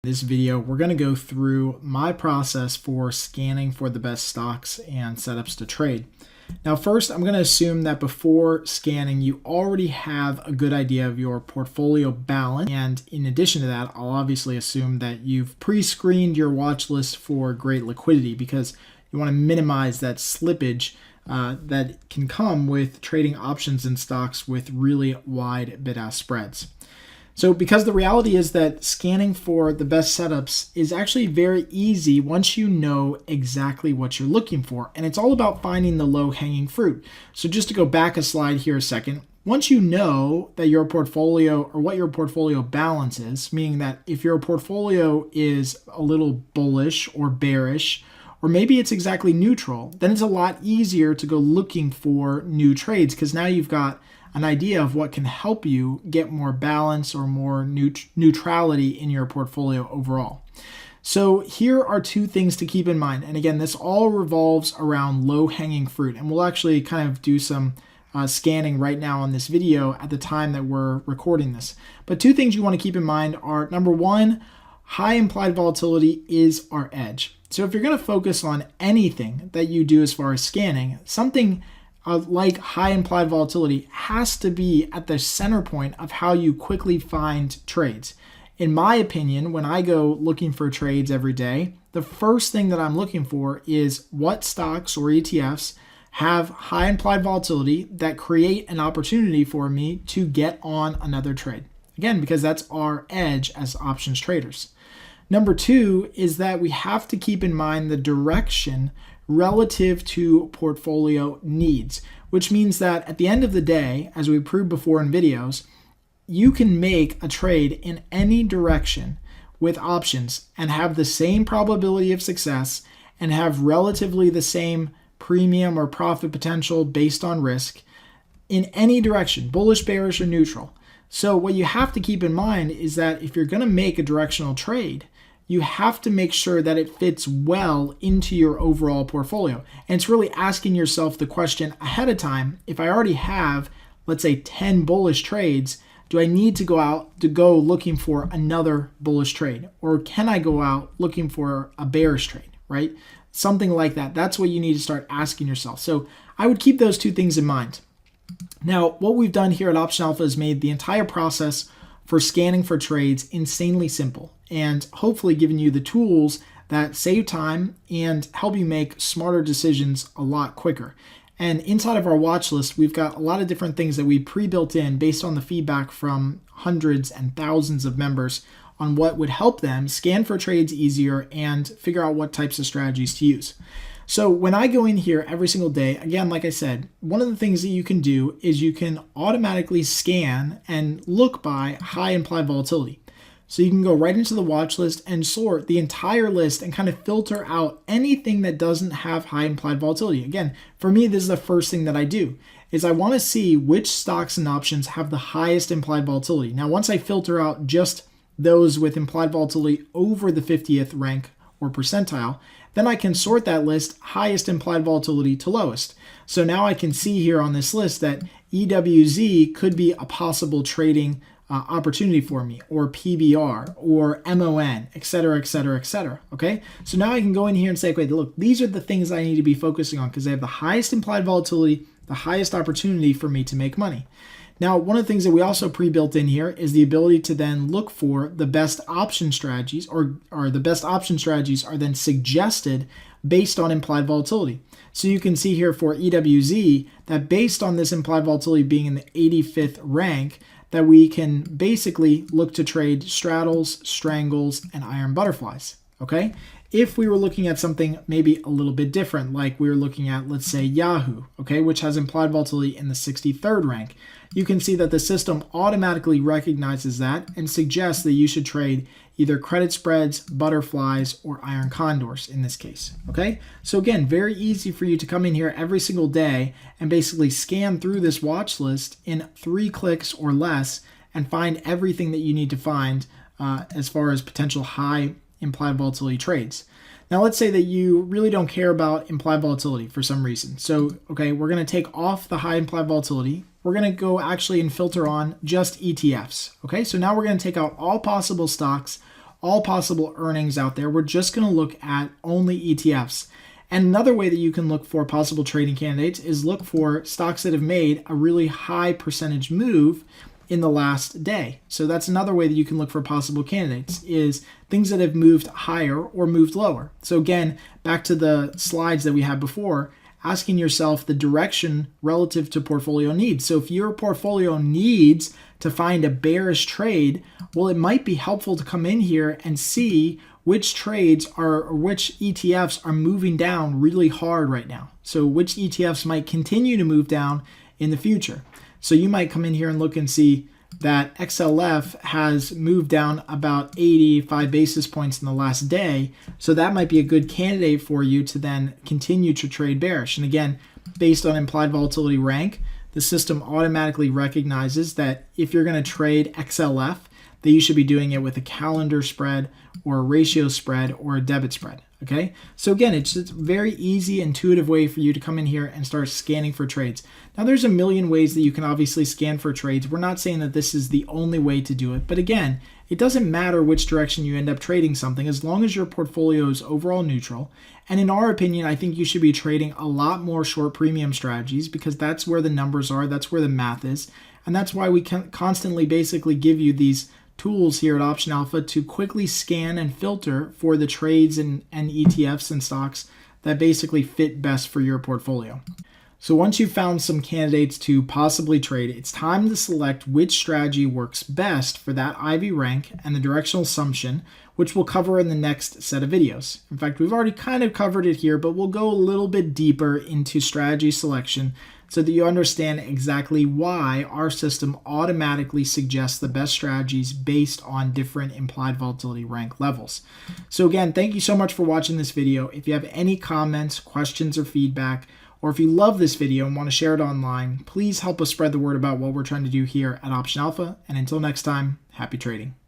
In this video, we're going to go through my process for scanning for the best stocks and setups to trade. Now, first, I'm going to assume that before scanning, you already have a good idea of your portfolio balance. And in addition to that, I'll obviously assume that you've pre-screened your watch list for great liquidity because you want to minimize that slippage that can come with trading options in stocks with really wide bid-ask spreads. So because the reality is that scanning for the best setups is actually very easy once you know exactly what you're looking for. And it's all about finding the low-hanging fruit. So just to go back a slide here a second, once you know that your portfolio or what your portfolio balance is, meaning that if your portfolio is a little bullish or bearish, or maybe it's exactly neutral, then it's a lot easier to go looking for new trades because now you've got an idea of what can help you get more balance or more neutrality in your portfolio overall. So here are two things to keep in mind. And again, this all revolves around low-hanging fruit. And we'll actually kind of do some scanning right now on this video at the time that we're recording this. But two things you want to keep in mind are, number one, high implied volatility is our edge. So if you're going to focus on anything that you do as far as scanning, something like high implied volatility has to be at the center point of how you quickly find trades. In my opinion, when I go looking for trades every day, the first thing that I'm looking for is what stocks or ETFs have high implied volatility that create an opportunity for me to get on another trade. Again, because that's our edge as options traders. Number two is that we have to keep in mind the direction relative to portfolio needs, which means that at the end of the day, as we proved before in videos, you can make a trade in any direction with options and have the same probability of success and have relatively the same premium or profit potential based on risk in any direction, bullish, bearish, or neutral. So what you have to keep in mind is that if you're going to make a directional trade, you have to make sure that it fits well into your overall portfolio. And it's really asking yourself the question ahead of time, if I already have, let's say 10 bullish trades, do I need to go looking for another bullish trade? Or can I go out looking for a bearish trade, right? Something like that. That's what you need to start asking yourself. So I would keep those two things in mind. Now, what we've done here at Option Alpha is made the entire process for scanning for trades insanely simple and hopefully giving you the tools that save time and help you make smarter decisions a lot quicker. And inside of our watch list, we've got a lot of different things that we pre-built in based on the feedback from hundreds and thousands of members on what would help them scan for trades easier and figure out what types of strategies to use. So when I go in here every single day, again, like I said, one of the things that you can do is you can automatically scan and look by high implied volatility. So you can go right into the watch list and sort the entire list and kind of filter out anything that doesn't have high implied volatility. Again, for me, this is the first thing that I do is I want to see which stocks and options have the highest implied volatility. Now, once I filter out just those with implied volatility over the 50th rank or percentile, then I can sort that list highest implied volatility to lowest. So now I can see here on this list that EWZ could be a possible trading opportunity for me, or PBR, or MON, et cetera, et cetera, et cetera. Okay, so now I can go in here and say, okay, look, these are the things I need to be focusing on because they have the highest implied volatility, the highest opportunity for me to make money. Now, one of the things that we also pre-built in here is the ability to then look for the best option strategies, or the best option strategies are then suggested based on implied volatility. So you can see here for EWZ that based on this implied volatility being in the 85th rank, that we can basically look to trade straddles, strangles, and iron butterflies, okay? If we were looking at something maybe a little bit different, like we were looking at, let's say, Yahoo, okay, which has implied volatility in the 63rd rank, you can see that the system automatically recognizes that and suggests that you should trade either credit spreads, butterflies, or iron condors in this case, okay? So again, very easy for you to come in here every single day and basically scan through this watch list in 3 clicks or less and find everything that you need to find as far as potential high implied volatility trades. Now, let's say that you really don't care about implied volatility for some reason. So, okay, we're going to take off the high implied volatility. We're going to go actually and filter on just ETFs. Okay, so now we're going to take out all possible stocks, all possible earnings out there. We're just going to look at only ETFs. And another way that you can look for possible trading candidates is look for stocks that have made a really high percentage move in the last day. So that's another way that you can look for possible candidates, is things that have moved higher or moved lower. So again, back to the slides that we had before, asking yourself the direction relative to portfolio needs. So if your portfolio needs to find a bearish trade, well, it might be helpful to come in here and see which trades are, or which ETFs are moving down really hard right now. So which ETFs might continue to move down in the future. So you might come in here and look and see that XLF has moved down about 85 basis points in the last day. So that might be a good candidate for you to then continue to trade bearish. And again, based on implied volatility rank, the system automatically recognizes that if you're going to trade XLF, that you should be doing it with a calendar spread or a ratio spread or a debit spread. Okay, so again, it's just a very easy, intuitive way for you to come in here and start scanning for trades. Now, there's a million ways that you can obviously scan for trades. We're not saying that this is the only way to do it, but again, it doesn't matter which direction you end up trading something as long as your portfolio is overall neutral. And in our opinion, I think you should be trading a lot more short premium strategies because that's where the numbers are, that's where the math is, and that's why we can constantly basically give you these tools here at Option Alpha to quickly scan and filter for the trades and ETFs and stocks that basically fit best for your portfolio. So once you've found some candidates to possibly trade, it's time to select which strategy works best for that IV rank and the directional assumption, which we'll cover in the next set of videos. In fact, we've already kind of covered it here, but we'll go a little bit deeper into strategy selection so that you understand exactly why our system automatically suggests the best strategies based on different implied volatility rank levels. So again, thank you so much for watching this video. If you have any comments, questions, or feedback, or if you love this video and want to share it online, please help us spread the word about what we're trying to do here at Option Alpha. And until next time, happy trading.